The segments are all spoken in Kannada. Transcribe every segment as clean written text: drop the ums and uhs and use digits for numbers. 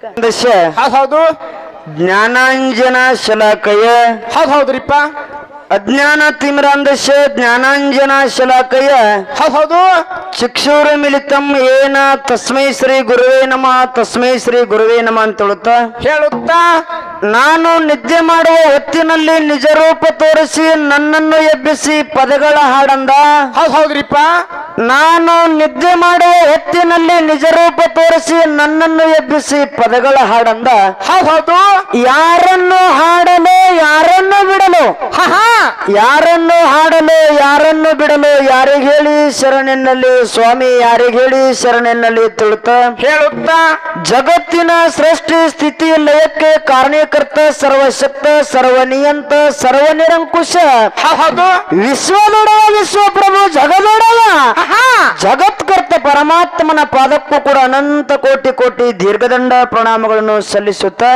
ಹೌದು ಜ್ಞಾನಾಂಜನ ಶಲಾಕಯ ಹೌದ್ರಿಪ್ಪ ಅಜ್ಞಾನ ತಿಮಿರಾಂಧಸ್ಯ ಜ್ಞಾನಾಂಜನ ಶಲಾಕಯ ಹೌದು ಚಕ್ಷುರ ಮಿಲಿತಂ ಏನ ತಸ್ಮೈ ಶ್ರೀ ಗುರುವೇ ನಮಃ ತಸ್ಮೈ ಶ್ರೀ ಗುರುವೇ ನಮಃ ಅಂತ ಹೇಳುತ್ತಾ ನಾನು ನಿದ್ದೆ ಮಾಡುವ ಹೊತ್ತಿನಲ್ಲಿ ನಿಜ ರೂಪ ತೋರಿಸಿ ನನ್ನನ್ನು ಎಬ್ಬಿಸಿ ಪದಗಳ ಹಾಡಂದ ಹೌದ್ರಿಪ್ಪ ನಾನು ನಿದ್ದೆ ಮಾಡುವ ಹೊತ್ತಿನಲ್ಲಿ ನಿಜ ರೂಪ ತೋರಿಸಿ ನನ್ನನ್ನು ಎಬ್ಬಿಸಿ ಪದಗಳ ಹಾಡಂದ ಹೌದು ಯಾರನ್ನು ಹಾಡಲು ಯಾರನ್ನು ಬಿಡಲು ಯಾರನ್ನು ಹಾಡಲು ಯಾರನ್ನು ಬಿಡಲು ಯಾರಿಗೆ ಹೇಳಿ ಶರಣೆನ್ನಲ್ಲಿ ಸ್ವಾಮಿ ಯಾರಿಗೆ ಹೇಳಿ ಶರಣೆನ್ನಲ್ಲಿ ಹೇಳುತ್ತಾ ಜಗತ್ತಿನ ಸೃಷ್ಟಿ ಸ್ಥಿತಿ ಲಯಕ್ಕೆ ಕಾರಣೀಕರ್ತ ಸರ್ವಶಕ್ತ ಸರ್ವನಿಯಂತ ಸರ್ವನಿರಂಕುಶ ಹೌದು ವಿಶ್ವದೊಡವ ವಿಶ್ವಪ್ರಭು ಜಗದೊಡವ ಜಗತ್ಕರ್ತ ಪರಮಾತ್ಮನ ಪಾದಕ್ಕೂ ಕೂಡ ಅನಂತ ಕೋಟಿ ಕೋಟಿ ದೀರ್ಘದಂಡ ಪ್ರಣಾಮಗಳನ್ನು ಸಲ್ಲಿಸುತ್ತಾ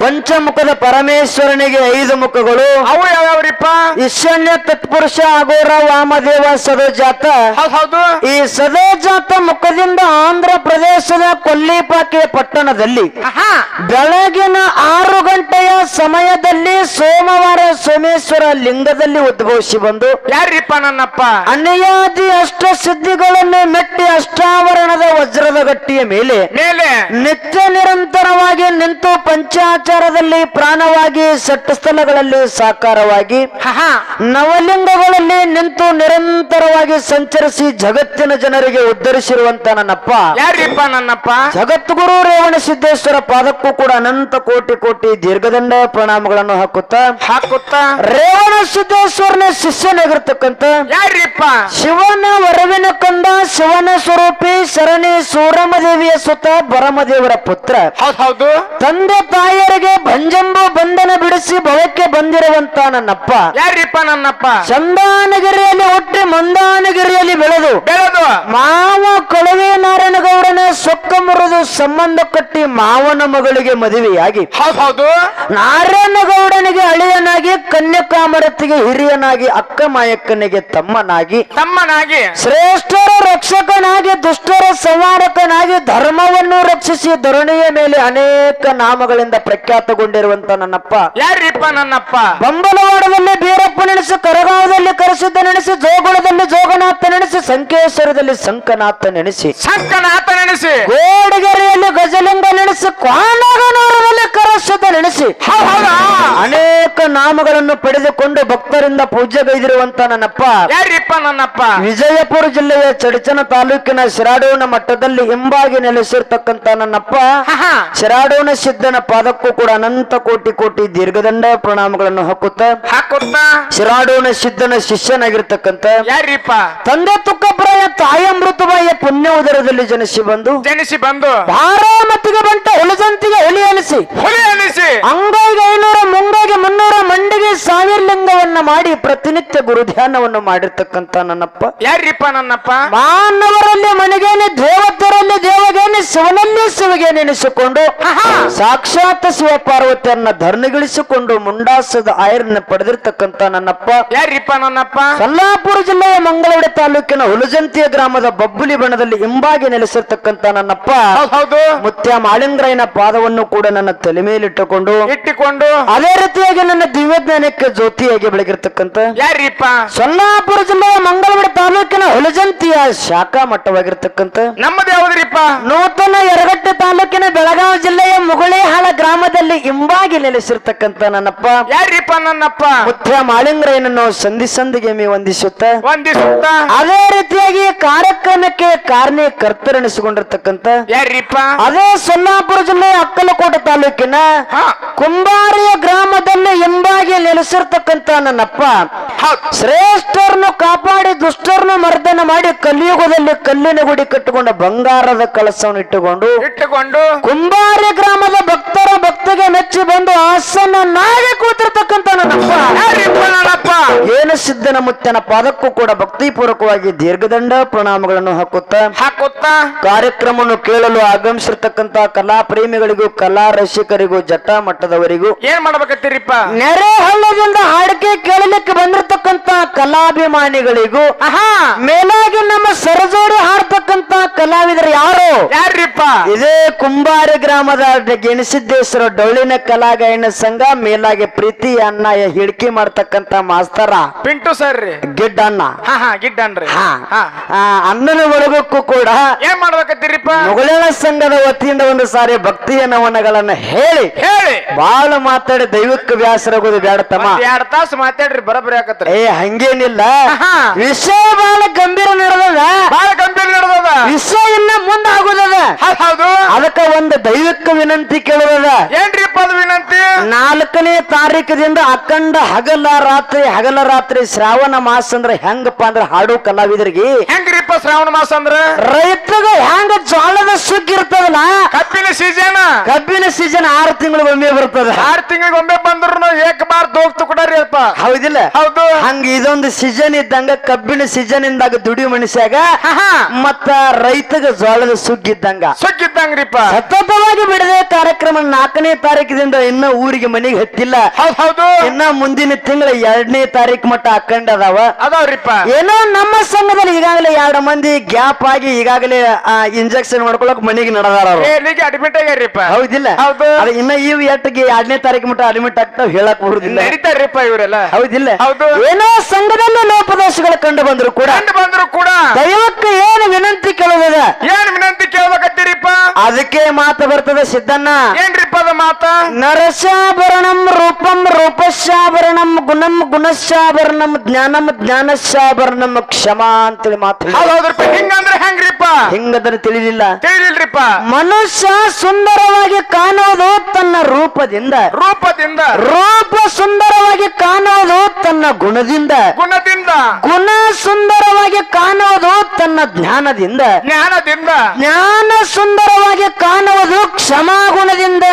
ಪಂಚಮುಖದ ಪರಮೇಶ್ವರನಿಗೆ 5 ಮುಖಗಳು ಅವು ಯಾವ್ಯಾವ್ರಿಪ್ಪ ಈಶಾನ್ಯ ತತ್ಪುರುಷ ಅಗೋರ ವಾಮದೇವ ಸದೋಜಾತ ಹೌದು ಈ ಸದೋಜಾತ ಮುಖದಿಂದ ಆಂಧ್ರ ಪ್ರದೇಶದ ಕೊಲ್ಲಿಪಾಕೆ ಪಟ್ಟಣದಲ್ಲಿ ಬೆಳಗಿನ 6 ಗಂಟೆಯ ಸಮಯದಲ್ಲಿ ಸೋಮವಾರ ಸೋಮೇಶ್ವರ ಲಿಂಗದಲ್ಲಿ ಉದ್ಭವಿಸಿ ಬಂದು ಯಾರಿಪ್ಪ ನನ್ನಪ್ಪ ಅನ್ಯಾದಿ ಅಷ್ಟ ಸಿದ್ಧಿಗಳನ್ನು ಮೆಟ್ಟಿ ಅಷ್ಟಾವರಣದ ವಜ್ರದ ಗಟ್ಟಿಯ ಮೇಲೆ ನಿತ್ಯ ನಿರಂತರವಾಗಿ ನಿಂತು ಪಂಚಾಚಾರದಲ್ಲಿ ಪ್ರಾಣವಾಗಿ ಸೆಟ್ಟು ಸ್ಥಳಗಳಲ್ಲಿ ಸಾಕಾರವಾಗಿ ನವಲಿಂಗಗಳಲ್ಲಿ ನಿಂತು ನಿರಂತರವಾಗಿ ಸಂಚರಿಸಿ ಜಗತ್ತಿನ ಜನರಿಗೆ ಉದ್ಧರಿಸಿರುವಂತ ನನ್ನಪ್ಪ ಯಾರಿಪ್ಪ ನನ್ನಪ್ಪ ಜಗದ್ಗುರು ರೇವಣ ಸಿದ್ದೇಶ್ವರ ಪಾದಕ್ಕೂ ಕೂಡ ಅನಂತ ಕೋಟಿ ಕೋಟಿ ದೀರ್ಘದಂಡ ಪ್ರಣಾಮಗಳನ್ನು ಹಾಕುತ್ತಾ ರೇವಣ ಸಿದ್ದೇಶ್ವರನ ಶಿಷ್ಯನಾಗಿರ್ತಕ್ಕಂಥ ಯಾರಿಪ್ಪ ಶಿವನ ವರವಿನ ಕಂದ ಶಿವನ ಸ್ವರೂಪಿ ಶರಣಿ ಸೂರಮದೇವಿಯ ಸುತ ಬರಮದೇವರ ಪುತ್ರ ಹೌದು ತಂದೆ ತಾಯಿಯರಿಗೆ ಭಂಜಂಬು ಬಂಧನ ಬಿಡಿಸಿ ಭವಕ್ಕೆ ಬಂದಿರುವಂತ ನನ್ನಪ್ಪ ಯಾರಿಪ್ಪ ನನ್ನಪ್ಪ ಚಂದಾನಗಿರಿಯಲ್ಲಿ ಹುಟ್ಟಿ ಮಂದಾನಗಿರಿಯಲ್ಲಿ ಬೆಳೆದು ಮಾವ ಕೊಳವೆ ನಾರಾಯಣಗೌಡನ ಸೊಕ್ಕ ಮುರಿದು ಸಂಬಂಧ ಕಟ್ಟಿ ಮಾವನ ಮಗಳಿಗೆ ಮದುವೆಯಾಗಿ ಹೌದು ನಾರಾಯಣಗೌಡನಿಗೆ ಅಳಿಯನಾಗಿ ಕನ್ಯಕಾಮರತಿಗೆ ಹಿರಿಯನಾಗಿ ಅಕ್ಕ ಮಾಯಕ್ಕನಿಗೆ ತಮ್ಮನಾಗಿ ಶ್ರೇಷ್ಠರ ರಕ್ಷಕನಾಗಿ ದುಷ್ಟರ ಸಂಹಾರಕನಾಗಿ ಧರ್ಮವನ್ನು ರಕ್ಷಿಸಿ ಧರಣಿಯ ಮೇಲೆ ಅನೇಕ ನಾಮಗಳಿಂದ ಪ್ರಖ್ಯಾತಗೊಂಡಿರುವಂತ ನನ್ನಪ್ಪ ಯಾರಿಪ್ಪ ನನ್ನಪ್ಪ ಬಂಬಲವಾಡದಲ್ಲಿ ಬೀರಪ್ಪ ನೆನೆಸಿ ಕರಗಾವದಲ್ಲಿ ಕರಸಿದ್ದ ನೆನೆಸಿ ಜೋಗುಳದಲ್ಲಿ ಜೋಗನಾಥ ನೆನೆಸಿ ಸಂಕೇಶ್ವರದಲ್ಲಿ ಸಂಕನಾಥ ನೆನೆಸಿ ಗೋಡಗೆರೆಯಲ್ಲಿ ಗಜಲಿಂಗ ನೆನೆಸಿ ಕ್ವಾನಗನೂರದಲ್ಲಿ ಕರಸಿದ್ದ ನೆನೆಸಿ ಅನೇಕ ನಾಮಗಳನ್ನು ಪಡೆದುಕೊಂಡು ಭಕ್ತರಿಂದ ಪೂಜೆಗೈದಿರುವಂತ ನನ್ನಪ್ಪ ಯಾರಿಪ್ಪ ನನ್ನಪ್ಪ ವಿಜಯಪುರ ಜಿಲ್ಲೆಯ ಚಡಚನ ತಾಲೂಕಿನ ಶಿರಾಡೋನ ಮಠದಲ್ಲಿ ಹಿಂಬಾಗಿ ನೆಲೆಸಿರ್ತಕ್ಕಂತ ನನ್ನಪ್ಪ ಶಿರಾಡೋನ ಸಿದ್ದನ ಪಾದಕ್ಕೂ ಕೂಡ ಅನಂತ ಕೋಟಿ ಕೋಟಿ ದೀರ್ಘದಂಡ ಪ್ರಣಾಮಗಳನ್ನು ಹಾಕುತ್ತಾ ಶಿರಾಡೋನ ಸಿದ್ದನ ಶಿಷ್ಯನಾಗಿರ್ತಕ್ಕಂಥ ಯಾರಿಪ್ಪ ತಂದೆ ತುಕ್ಕಪ್ರಾಯ ತಾಯಮೃತಬಾಯಿಯ ಪುಣ್ಯ ಉದರದಲ್ಲಿ ಜನಿಸಿ ಬಂದು ಬಾರಾಮತಿಗೆ ಬಂಟ ಹುಲಜಂತಿಗೆ ಹುಲಿ ಅನಿಸಿ ಅಂಗೈಗೆ 500 ಮುಂಗೈಗೆ 300 ಮಂಡಿಗೆ 1000 ಲಿಂಗವನ್ನ ಮಾಡಿ ಪ್ರತಿನಿತ್ಯ ಗುರು ಧ್ಯಾನವನ್ನು ಮಾಡಿರ್ತಕ್ಕಂಥ ನನ್ನಪ್ಪ ಯಾರಿಪ್ಪ ನನ್ನಪ್ಪ ಮಾನವರಲ್ಲಿ ಮನೆಗೇನೆ ದೇವತರಲ್ಲಿ ದೇವಗೇನೆ ಶಿವನಲ್ಲಿ ಶಿವಗೆ ನೆನೆಸಿಕೊಂಡು ಸಾಕ್ಷಾತ್ ಶಿವ ಪಾರ್ವತಿಯನ್ನ ಧರ್ಮಗಿಳಿಸಿಕೊಂಡು ಮುಂಡಾಸದ ಆಯರನ್ನ ಪಡೆದಿರ್ತಕ್ಕಂಥ ನನ್ನಪ್ಪ ಯಾರಿಪ್ಪ ನನ್ನಪ್ಪ ಸೊಲ್ಲಾಪುರ ಜಿಲ್ಲೆಯ ಮಂಗಳವಾಡ ತಾಲೂಕಿನ ಹುಲಜಂತಿಯ ಗ್ರಾಮದ ಬಬ್ಬುಲಿ ಬಣದಲ್ಲಿ ಹಿಂಬಾಗಿ ನೆಲೆಸಿರ್ತಕ್ಕಂಥ ನನ್ನಪ್ಪ ಮುತ್ಯ ಮಾಳಿಂಗ್ರಾಯನ ಪಾದವನ್ನು ಕೂಡ ನನ್ನ ತಲೆ ಮೇಲಿಟ್ಟುಕೊಂಡು ಅದೇ ರೀತಿಯಾಗಿ ನನ್ನ ದಿವ್ಯ ಜ್ಞಾನಕ್ಕೆ ಜ್ಯೋತಿಯಾಗಿ ಬೆಳಗಿರ್ತಕ್ಕಂಥ ಯಾರಿಪ್ಪ ಸೊಲ್ಲಾಪುರ ಜಿಲ್ಲೆಯ ಮಂಗಳವಾಡ ತಾಲೂಕಿನ ಹುಲಜಂತಿಯ ಶಾಖಾ ಮಠವಾಗಿರ್ತಕ್ಕಂಥ ನಮ್ಮದು ಯಾವ್ದ್ರಿಪ್ಪ ನೂತನ ಯರಗಟ್ಟೆ ತಾಲೂಕಿನ ಬೆಳಗಾವಿ ಜಿಲ್ಲೆಯ ಮುಗುಳೇಹಾಳ ಗ್ರಾಮದಲ್ಲಿ ಹಿಂಬಾಗಿ ನೆಲೆಸಿರ್ತಕ್ಕಂಥ ನನ್ನಪ್ಪ ಯಾರಿಪ್ಪ ನನ್ನಪ್ಪ ಮುತ್ಯ ಮಾಳಿಂಗ್ರಾಯನನ್ನು ಸಂಧಿಗೆ ವಂದಿಸುತ್ತಾ ಅದೇ ರೀತಿಯಾಗಿ ಕಾರ್ಯಕ್ರಮಕ್ಕೆ ಕಾರಣಕರ್ತರೆನಿಸಿಕೊಂಡಿರ್ತಕ್ಕಂಥ ಯಾರಿಪ್ಪ ಅದೇ ಸೊಲ್ಲಾಪುರ ಜಿಲ್ಲೆಯ ಅಕ್ಕಲಕೋಟೆ ತಾಲೂಕಿನ ಕುಂಬಾರಿಯ ಗ್ರಾಮದಲ್ಲಿ ಹಿಂಬಾಗಿ ನೆಲೆಸಿರ್ತಕ್ಕಂಥ ನನ್ನಪ್ಪ ಶ್ರೇಷ್ಠರನ್ನು ಕಾಪಾಡಿ ದುಷ್ಟರನ್ನು ಮರ್ದನ ಮಾಡಿ ಕಲಿಯುಗದಲ್ಲಿ ಕಲ್ಲಿನ ಗುಡಿ ಕಟ್ಟಿಕೊಂಡ ಬಂಗಾರದ ಕಳಸವನ್ನು ಇಟ್ಟುಕೊಂಡು ಕುಂಬಾರಿ ಗ್ರಾಮದ ಭಕ್ತರ ಮಾತಿಗೆ ಮೆಚ್ಚಿ ಬಂದು ಆಸನನಾಗಿ ಕೂತಿರ್ತಕ್ಕಂಥ ನನ್ನಪ್ಪ ಯಾರಿಪ್ಪ ನನ್ನಪ್ಪ ಏನು ಸಿದ್ಧನ ಮುತ್ತನ ಪಾದಕ್ಕೂ ಕೂಡ ಭಕ್ತಿಪೂರ್ವಕವಾಗಿ ದೀರ್ಘದಂಡ ಪ್ರಣಾಮಗಳನ್ನು ಹಾಕುತ್ತಾ ಕಾರ್ಯಕ್ರಮವನ್ನು ಕೇಳಲು ಆಗಮಿಸಿರ್ತಕ್ಕಂತ ಕಲಾ ಪ್ರೇಮಿಗಳಿಗೂ ಕಲಾ ರಸಿಕರಿಗೂ ಜಟ ಮಟ್ಟದವರಿಗೂ ಏನ್ ಮಾಡ್ಬೇಕತ್ತೀರಿಪ್ಪ ನೆರೆ ಹಳ್ಳದಿಂದ ಹಾಡಿಕೆ ಕೇಳಲಿಕ್ಕೆ ಬಂದಿರತಕ್ಕಂತ ಕಲಾಭಿಮಾನಿಗಳಿಗೂ ಮೇಲಾಗಿ ನಮ್ಮ ಸರಜೋಡಿ ಹಾಡ್ತಕ್ಕಂತ ಕಲಾವಿದರು ಯಾರಿಪ್ಪ ಇದೇ ಕುಂಬಾರಿ ಗ್ರಾಮದ ಗೆಣಸಿದ್ದೇಶ್ವರ ಡೊಳ್ಳಿನ ಕಲಾಗಾಯನ ಸಂಘ ಮೇಲಾಗಿ ಪ್ರೀತಿ ಅನ್ನ ಹಿಡಿಕೆ ಮಾಡ್ತಕ್ಕಂತ ಮಾಸ್ತರ ಪಿಂಟು ಸರ್ ಗಿಡ್ಡಣ್ಣ ಗಿಡ್ಡನ್ರಿ ಅಣ್ಣನ ಒಳಗಕ್ಕೂ ಕೂಡ ಏನ್ ಮಾಡ್ಬೇಕತ್ತೀರಿಪ್ಪ ಮುಗಳೇಳ ಸಂಘದ ವತಿಯಿಂದ ಒಂದು ಸಾರಿ ಭಕ್ತಿಯ ನವನಗಳನ್ನ ಹೇಳಿ ಬಹಳ ಮಾತಾಡಿ ದೈವಕ್ಕೆ ವ್ಯಾಸರಾಗೋದು ಬೇಡ ತಮ್ಮ 2 ತಾಸು ಮಾತಾಡ್ರಿ ಬರಬರಿ ಆಕತ್ರಿ ಹಂಗೇನಿಲ್ಲ ವಿಷಯ ಬಹಳ ಗಂಭೀರ ನಡೆದದ ವಿಷಯ ಇನ್ನ ಮುಂದೆ ಆಗುದದ ಹೌದು ಅದಕ್ಕ ಒಂದು ದೈವಕ್ಕೆ ವಿನಂತಿ ಕೇಳುದದ ಏನ್ರಿಪ್ಪ ಅದು ವಿನಂತಿ 4ನೇ ತಾರೀಕದಿಂದ ಅಖಂಡ ಹಗಲ ರಾತ್ರಿ ಶ್ರಾವಣ ಮಾಸ ಅಂದ್ರ ಹೆಂಗಪ್ಪ ಅಂದ್ರ ಹಾಡು ಕಲಾವಿದರಿಗೆ ಹೆಂಗ್ರಿಪ್ಪ ಶ್ರಾವಣ ಮಾಸ ಅಂದ್ರ ರೈತಗ ಹೆಂಗ ಜೋಳದ ಸುಗ್ಗಿ ಇರ್ತದಲ್ಲ ಕಬ್ಬಿನ ಸೀಸನ್ 6 ತಿಂಗಳಿಗೊಮ್ಮೆ ಬರ್ತದ 6 ತಿಂಗಳಿಗೊಮ್ಮೆ ಬಂದ್ರು ಏಕ ಬಾರ್ ದೋಗ್ತು ಕೊಡ್ರಿ ಅಪ್ಪ ಹೌದಿಲ್ಲ ಹೌದು ಹಂಗ ಇದೊಂದು ಸೀಸನ್ ಇದ್ದಂಗ ಕಬ್ಬಿನ ಸೀಸನ್ ಇಂದಾಗ ದುಡಿ ಮನುಷ್ಯಾಗ ಮತ್ತ ರೈತಗ ಜೋಳದ ಸುಗ್ಗಿದ್ದಂಗ್ರಿಪ್ಪ ಸತತವಾಗಿ ಬಿಡದೆ ಕಾರ್ಯಕ್ರಮ 4ನೇ ತಾರೀಕಿದಿಂದ ಇನ್ನ ಊರಿಗೆ ಮನೆಗೆ ಹತ್ತಿಲ್ಲ ಹೌದು ಇನ್ನ ಮುಂದಿನ ತಿಂಗಳ 2ನೇ ತಾರೀಕು ಮಟ್ಟ ಹಾಕೊಂಡ್ ಅದಾವ್ರಿಪ್ಪ ಏನೋ ನಮ್ಮ ಸಂಘದಲ್ಲಿ ಈಗಾಗಲೇ 2 ಮಂದಿ ಗ್ಯಾಪ್ ಆಗಿ ಈಗಾಗಲೇ ಇಂಜೆಕ್ಷನ್ ಮಾಡ್ಕೊಳಕ್ ಮನೆಗೆ ನಡೆದಾರ ಅಡ್ಮಿಟ್ ಆಗ್ಯಾರಿಪ್ಪ ಹೌದಿಲ್ಲ ಅದು ಇನ್ನ ಇವ್ ಎಟ್ಟಿಗೆ 2ನೇ ತಾರೀಕು ಮಟ್ಟ ಅಡ್ಮಿಟ್ ಆಗ್ತಾವ್ ಹೇಳಕ್ ಬರುದಿಲ್ಲ ನಡೀತಾರ್ರಿಪ್ಪ ಇವರೆಲ್ಲ ಹೌದಿಲ್ಲ ಹೌದು ಏನೋ ಸಂಘದಲ್ಲಿ ಲೋಪದೋಷಗಳು ಕಂಡು ಬಂದ್ರು ಕೂಡ ದೈವಕ್ಕೆ ಏನು ವಿನಂತಿ ಕೇಳುವುದ ಏನ್ ವಿನಂತಿ ಕೇಳ್ಬೇಕತ್ತೀರಿಪ್ಪ ಅದಕ್ಕೆ ಮಾತು ಬರ್ತದೆ ಸಿದ್ದಣ್ಣ ಏನ್ರಿಪ್ಪ ಅದ ಮಾತ ನರಸಾಭರಣಂ ರೂಪಂ ರೂಪಶಾಭರಣಂ ಗುಣಂ ಗುಣಶಾಭರಣಂ ಜ್ಞಾನಂ ಜ್ಞಾನಶಾಭರಣಂ ಕ್ಷಮಾ ಅಂತೇಳಿ ಮಾತು ಹೌದ್ರಿಪ್ಪ ಹಿಂಗಂದ್ರೆ ಹೆಂಗ್ರಿಪ್ಪ ಹಿಂಗಂದ್ರೆ ತಿಳಿಲಿಲ್ರಿಪ್ಪ ಮನುಷ್ಯ ಸುಂದರವಾಗಿ ಕಾಣೋದು ತನ್ನ ರೂಪದಿಂದ ರೂಪ ಸುಂದರವಾಗಿ ಕಾಣೋದು ತನ್ನ ಗುಣದಿಂದ ಗುಣ ಸುಂದರವಾಗಿ ಕಾಣೋದು ತನ್ನ ಜ್ಞಾನದಿಂದ ಜ್ಞಾನ ಸುಂದರವಾಗಿ ಕಾಣುವುದು ಕ್ಷಮಾಗುಣದಿಂದ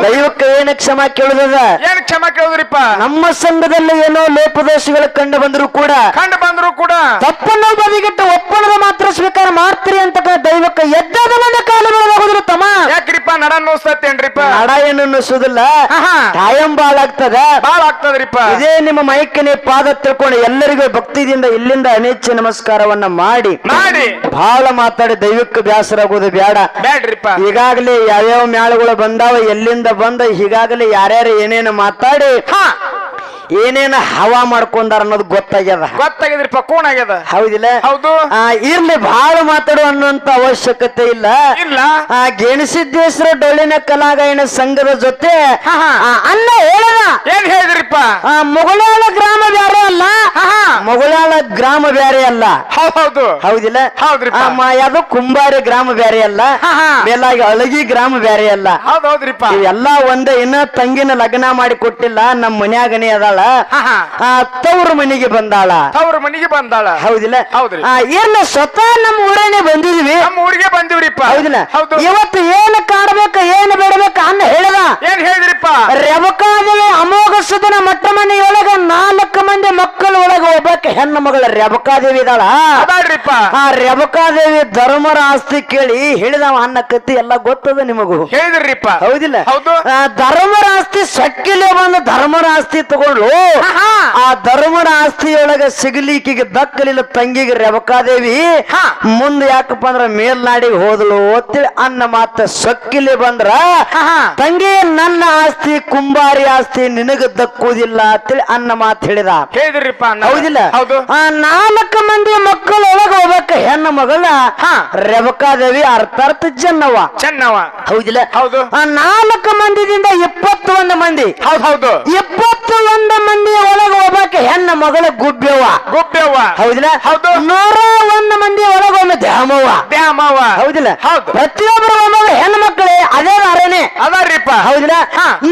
ದೈವಕ್ಕೆ ಏನು ಕ್ಷಮಾ ಕೇಳುದದ ಏನ್ ಕ್ಷಮಾ ಕೇಳುದ್ರಿಪ್ಪ ನಮ್ಮ ಸಂಘದಲ್ಲಿ ಏನೋ ಲೋಪದೋಷಗಳು ಕಂಡು ಬಂದ್ರು ಕೂಡ ತಪ್ಪನ್ನು ಬದಿಗಿಟ್ಟು ಒಪ್ಪಣದ ಮಾತ್ರ ಸ್ವೀಕಾರ ಮಾಡ್ತೀರಿ ಅಂತ ದೈವಕ್ಕೆ ಎದ್ದಾದ ಮಂದಿ ಕಾಲ ಬೆಳೆದಾಗುದಿಲ್ಲ ತಮ್ಮ ಯಾಕ್ರಿಪ್ಪ ನಡ ನೋಸ್ತೇನ್ರಿಪ್ಪ ನಡ ಏನು ಅನ್ನಿಸುದಿಲ್ಲ ಕಾಯಂ ಬಾಳ ಆಗ್ತದ್ರಿಪ್ಪ ಇದೇ ನಿಮ್ಮ ಮೈಕನೆ ಪಾದ ತಿಳ್ಕೊಂಡು ಎಲ್ಲರಿಗೂ ಭಕ್ತಿಯಿಂದ ಇಲ್ಲಿಂದ ಅನೇಚ್ಛ ನಮಸ್ಕಾರವನ್ನ ಮಾಡಿ ಬಹಳ ಮಾತಾಡಿ ದೈವಕ್ಕೆ ಬೇಸರಾಗೋದು ಬೇಡ್ರಿಪ್ಪ ಈಗಾಗಲೇ ಯಾವ್ಯಾವ ಮ್ಯಾಳಗಳು ಬಂದಾವ ಎಲ್ಲಿಂದ ಬಂದ ಈಗಾಗಲೇ ಯಾರ್ಯಾರು ಏನೇನು ಮಾತಾಡಿ ಏನೇನ ಹವಾ ಮಾಡ್ಕೊಂಡಾರ ಅನ್ನೋದು ಗೊತ್ತಾಗ್ಯದ್ರಿಪ್ಪ ಕೂನ್ ಆಗ್ಯದ ಹೌದಿಲ್ಲ ಹೌದು ಇರ್ಲಿ ಬಹಳ ಮಾತಾಡುವ ಅನ್ನುವಂತ ಅವಶ್ಯಕತೆ ಇಲ್ಲ ಗೆಣಸಿದ್ದೇಶ್ವರ ಡೊಳ್ಳಿನ ಕಲಾಗಾಯನ ಸಂಘದ ಜೊತೆ ಅನ್ನ ಹೇಳದ ಏನ್ ಹೇಳಿದ್ರಿಪ್ಪ ಮುಗಳಾಳ ಗ್ರಾಮ ಬ್ಯಾರೆ ಅಲ್ಲ ಹೌದಿಲ್ಲ ಯಾವ್ದು ಕುಂಬಾರಿ ಗ್ರಾಮ ಬ್ಯಾರೆ ಅಲ್ಲ ಮೇಲಾಗಿ ಅಳಗಿ ಗ್ರಾಮ ಬ್ಯಾರೆ ಅಲ್ಲ ಎಲ್ಲ ಒಂದೇ ಇನ್ನ ತಂಗಿನ ಲಗ್ನ ಮಾಡಿ ಕೊಟ್ಟಿಲ್ಲ ನಮ್ಮ ಮನ್ಯಾಗನೇ ಅದಾಳ ತವ್ರ ಮನೆಗೆ ಬಂದಾಳ ಹೌದಿಲ್ಲ ಏನ ಸ್ವತಃ ನಮ್ಮ ಊರೇನೆ ಬಂದಿದ್ವಿಪ್ಪ ಹೌದಿಲ್ಲ ಇವತ್ತು ಏನು ಕಾಡ್ಬೇಕು ಏನು ಬೇಡಬೇಕು ಅನ್ನ ಹೇಳದ ಏನ್ ಹೇಳಿದ್ರಿಪ್ಪ ರೆಬಕಾದೇವಿ ಅಮೋಘ ಸುಧನ ಮಟ್ಟ ಮನೆಯೊಳಗ 4 ಮಂದಿ ಮಕ್ಕಳ ಒಳಗ ಒಬ್ಬಕ್ಕೆ ಹೆಣ್ಣು ಮಗಳ ರೆಬಕಾದೇವಿ ಇದಾಳ ಆ ರೆಬಕಾದೇವಿ ಧರ್ಮರ ಆಸ್ತಿ ಕೇಳಿ ಹೇಳಿದವ ಅನ್ನ ಕತ್ತಿ ಎಲ್ಲ ಗೊತ್ತದ ನಿಮಗೂ ಹೇಳಿದ್ರಿಪ್ಪ ಹೌದಿಲ್ಲ ಧರ್ಮರ ಆಸ್ತಿ ಸಕ್ಕಿಲೆ ಬಂದು ಧರ್ಮರ ಆಸ್ತಿ ತಗೊಂಡು ಆ ಧರ್ಮರ ಆಸ್ತಿಯೊಳಗ ಸಿಗಲಿಕ್ಕಿಗೆ ದಕ್ಕಲಿಲ್ಲ ತಂಗಿಗೆ ರೆಬಕಾದೇವಿ ಮುಂದೆ ಯಾಕಪ್ಪ ಅಂದ್ರ ಮೇಲ್ನಾಡಿಗೆ ಹೋದಳು ಅಂತೇಳಿ ಅನ್ನ ಮಾತ ಸೊಕ್ಕಿಲಿ ಬಂದ್ರ ತಂಗಿ ನನ್ನ ಆಸ್ತಿ ಕುಂಬಾರಿ ಆಸ್ತಿ ನಿನಗ ದಕ್ಕುವುದಿಲ್ಲ ಅಂತೇಳಿ ಅನ್ನ ಮಾತು ಹೇಳಿದ್ರಿಪ್ಪ ಹೌದಿಲ್ಲ 4 ಮಂದಿ ಮಕ್ಕಳೊಳಗ ಹೋಗ್ಬೇಕ ಹೆಣ್ಣು ಮಗಳ ರೆಬಕಾದೇವಿ ಅರ್ಥಾರ್ಥ ಚೆನ್ನವ ಹೌದಿಲ್ಲ 4 ಮಂದಿದಿಂದ 21 ಮಂದಿ 21 ಮಂದಿ ಒಳಗ ಹೋಗ್ಬೇಕ ಹೆಣ್ಣು ಮಗಳ ಗುಬ್ಬ್ಯವ ಹೌದಿಲ್ಲ 101 ಮಂದಿ ಒಳಗೊಮ್ಮೆ ದ್ಯಾಮವ್ವ ಹೌದಿಲ್ಲ ಪ್ರತಿಯೊಬ್ಬರ ಹೆಣ್ಣು ಮಕ್ಕಳೇ ಅದೇ ಅರೇನೆ ಅದಾರ್ರಿಪ್ಪ ಹೌದಿಲ್ಲ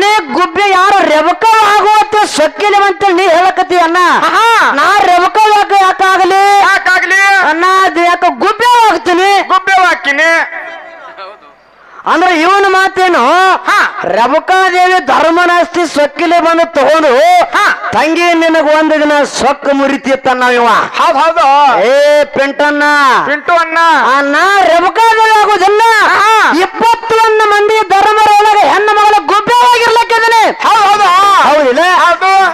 ನೀ ಗುಬ್ಬೆ ಯಾರು ರೆಬಕ ಆಗುವತ್ತ ಸೊಕ್ಕಿಲಿ ಅಂತ ನೀ ಹೇಳಕತ್ತಿ ಅನ್ನ ನಾ ರೆಬಕ ಯಾಕಾಗಲಿ ಅನ್ನ ಯಾಕ ಗುಬ್ಬೆ ಹಾಕ್ತೀನಿ ಅಂದ್ರೆ ಇವನ ಮಾತೇನು ರೇಣುಕಾದೇವಿ ಧರ್ಮನಾಸ್ತಿ ಸೊಕ್ಕಿಲೆ ಬಂದು ತಗೊಂಡು ತಂಗಿ ನಿನಗ ಒಂದು ದಿನ ಸೊಕ್ಕ ಮುರಿತಿತ್ತ ಇವ. ಹೌದು ಏ ಪಿಂಟಣ್ಣ ಪಿಂಟು ಅಣ್ಣ ನಾ ರೇಣುಕಾದೇವಿ ಆಗುದಿಲ್ಲ 21 ಮಂದಿ ಧರ್ಮರೊಳಗೆ ಹೆಣ್ಣು ಮಗಳ ಗುಬ್ಬೆವಾಗಿರ್ಲಕ್ಕಿದ್ದಾನೆ. ಹೌದಿಲ್ಲ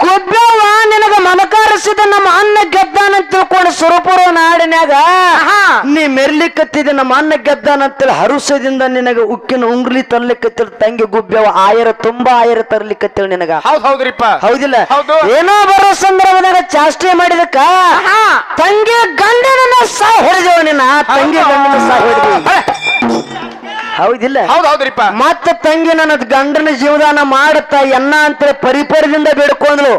ಗುಬ್ಬೆವ ನಿನಗ ಮನಕಾರಿಸಿದ ನಮ್ಮ ಅನ್ನ ಗೆದ್ದಾನಂತ ತಿಳ್ಕೊಂಡು ಸುರಪುರ ನಾಡಿನ್ಯಾಗ ನೀ ಮೆರ್ಲಿಕ್ಕತ್ತಿದ ನಮ್ಮ ಅನ್ನ ಗೆದ್ದಾನಂತೇಳಿ ಹರುಷದಿಂದ ನಿನಗ ಉಕ್ಕಿನ ಉಂಗ್ಲಿ ತರ್ಲಿಕ್ಕತ್ತಿರ ತಂಗಿ ಗುಬ್ಬೆವ ತುಂಬಾ ಆಯರ ತರ್ಲಿಕ್ಕತ್ತೇಳಿ ನಿನಗ. ಹೌದ್ರಿಪ್ಪ ಹೌದಿಲ್ಲ ಏನೋ ಬರೋ ಸಂದರ್ಭದಾಗ ಚಾಷ್ಟೆ ಮಾಡಿದಕ್ಕ ತಂಗಿ ಗಂಡನ ಸಹ ಹಿಡಿದೇವ ನಿನ್ನ ತಂಗಿ ಗಂಡನ ಸಹ ಹಿಡಿದ್ವಿ. ಹೌದಿಲ್ಲ ಹೌದ್ರಿಪ್ಪ ಮತ್ತ ತಂಗಿ ನನ್ನ ಗಂಡನ ಜೀವದಾನ ಮಾಡತ್ತ ಎನ್ನ ಅಂತೇಳಿ ಪರಿಪರದಿಂದ ಬೇಡ್ಕೊಂಡ್ಲು.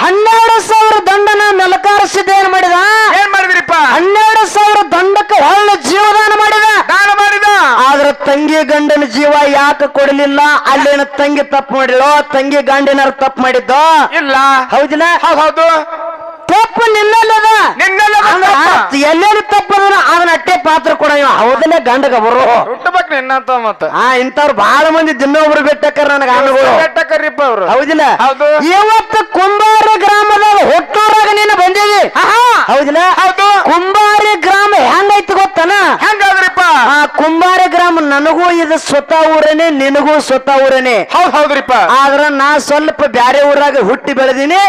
12,000 ದಂಡನ ಮೆಲಕಾರಿಸಿದ ಏನ್ ಮಾಡಿದ್ರಿಪ್ಪ 12,000 ದಂಡಕ್ಕೆ ಒಳ್ಳೆ ಜೀವದಾನ ಮಾಡಿದ. ಆದ್ರ ತಂಗಿ ಗಂಡನ ಜೀವ ಯಾಕೆ ಕೊಡಲಿಲ್ಲ? ಅಲ್ಲೇನ ತಂಗಿ ತಪ್ಪು ಮಾಡಿಲ್ಲ, ತಂಗಿ ಗಂಡಿನಾರ ತಪ್ಪು ಮಾಡಿದ್ದೋ ಇಲ್ಲ. ಹೌದಿಲ್ಲ ಹೌದು ತಪ್ಪು ನಿನ್ನಲ್ಲದ ಎಲ್ಲೆಲ್ಲಿ ತಪ್ಪದ ಅದನ್ನ ಅಟ್ಟೆ ಪಾತ್ರ ಕೊಡ. ಹೌದಲ್ಲ ಗಂಡಗ ಬರೋ ಹುಟ್ಟಬೇಕು ನಿನ್ನಂತ ಮತ್ತ ಇಂಥವ್ರು ಬಹಳ ಮಂದಿ ದಿನೊಬ್ರು ಬೆಟ್ಟಕ್ಕಾರ ನನಗ ಆಳುಗಳು ಬೆಟ್ಟಕರಿಪ್ಪ ಅವ್ರು. ಹೌದಿಲ್ಲ ಹೌದು ಇವತ್ತು ಕುಂಬಾರಿ ಗ್ರಾಮದಾಗ ಹುಟ್ಟೂರಾಗ ನೀನು ಬಂದಿದಿ. ಹೌದಿಲ್ಲ ಕುಂಬಾರಿ ಗ್ರಾಮ ಹೆಂಗೈತಿ ಗೊತ್ತನ? ಹೆಂಗಾದ್ರಿಪ್ಪ ಕುಂಬಾರಿ ಗ್ರಾಮ ನನಗೂ ಇದು ಸ್ವತಃ ಊರನೇ ನಿನಗೂ ಸ್ವತಃ ಊರನೇ. ಹೌದ್ರಿಪ್ಪ ಆದ್ರ ನಾ ಸ್ವಲ್ಪ ಬ್ಯಾರೆ ಊರಾಗ ಹುಟ್ಟಿ ಬೆಳೆದಿನಿ,